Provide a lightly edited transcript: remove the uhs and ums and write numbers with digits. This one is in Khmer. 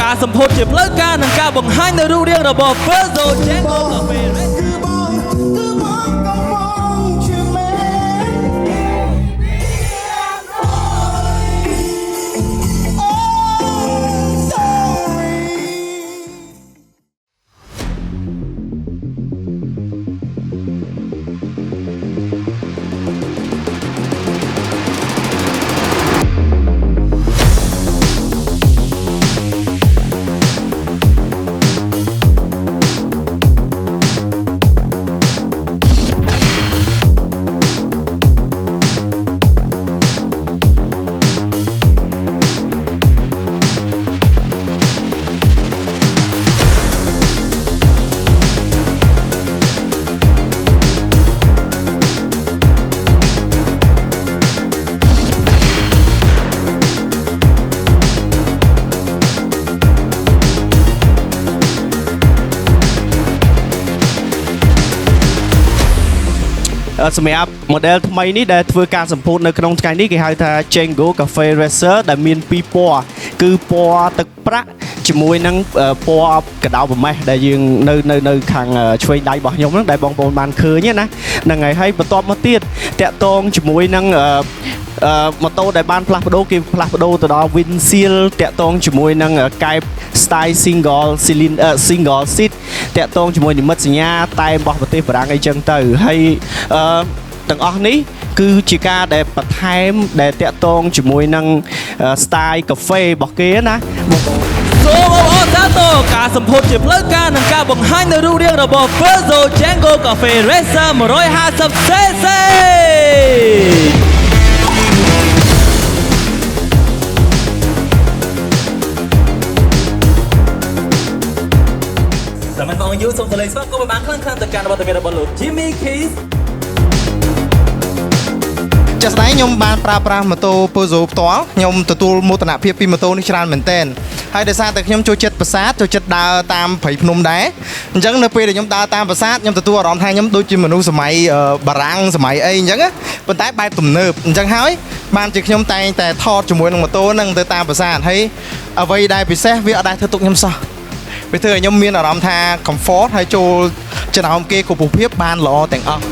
ការសម្ពោធជាផ្លូវការនិងការបង្ហាញនៅរូបរាងរបស់ Verzo Django Cafe សម្រាប់ model ថ្មីនេះដែលធ្វើការសម្ពោធនៅក្នុងថ្ងៃនេះគេហៅថា Django Cafe Racer ដែលមានពីរពណ៌គឺពណ៌ទឹកប្រាក់ជាមួយនឹងពណ៌កដៅប្រមេះដែលយើងនៅខាងឆ្វេងដៃរបស់ខ្ញុំហ្នឹងដែលបងប្អូនបានឃើញណាហ្នឹងហើយបន្ទាប់មកទៀតតាក់ទងជាមួយនឹងម៉ូតូដែលបានផ្លាស់ប្ដូរគេផ្លាស់ប្ដូរទៅដល់ Windshield តាក់ទងជាមួយនឹងកែប style single seat តាក់ទងជាមួយនិមិត្តសញ្ញាតែរបស់ប្រទេសបារាំងអីចឹងទៅហើយទាំងអស់នេះគឺជាការដែលបន្ថែមដែលតាក់ទងជាមួយនឹង style cafe របស់គេណាសូមអរសាទរការសម្ពោធជាផ្លូវការនិងការបង្ហាញនៅរូបរាងរបស់ Verzo Django Cafe Racer 150ccតែមិនបងយូសូមទៅលេងស្វាគមន៍បានខ្លាំងៗទៅកាន់វត្តមានរបស់លោក Jimmy Keys ចាស់ស្ដែងខ្ញុំបានប្រើប្រាស់ម៉ូតូ Verzo ផ្ទាល់ខ្ញុំទទួលមោទនភាពពីម៉ូតូនេះច្រើនមែនទែនហើយដោយសារតែខ្ញុំចូលចិត្តប្រាសាទចូលចិត្តដើរតាមព្រៃភ្នំដែរអញ្ចឹងនៅពេលដែលខ្ញុំដើរតាមប្រាសាទខ្ញុំទទួលអារម្មណ៍ថាខ្ញុំដូចជាមនុស្សសម័យបារាំងសម័យអីអញ្ចឹងប៉ុន្តែបែបទំនើបអញ្ចឹងហើយបានជាខ្ញុំតែងតែថតជាមួយនឹងម៉ូតូហ្នឹងទៅតាមប្រាសាទហើយអ្វីដែលពិសេសវាអត់ដែលធ្វើទុកខ្ញុំសោះវាធ្វើឲ្យខ្ញុំមានអារម្មណ៍ថា comfort ហើយចូលចំណោមគេគ្រប់រូបភាពបានល្អទាំងអស់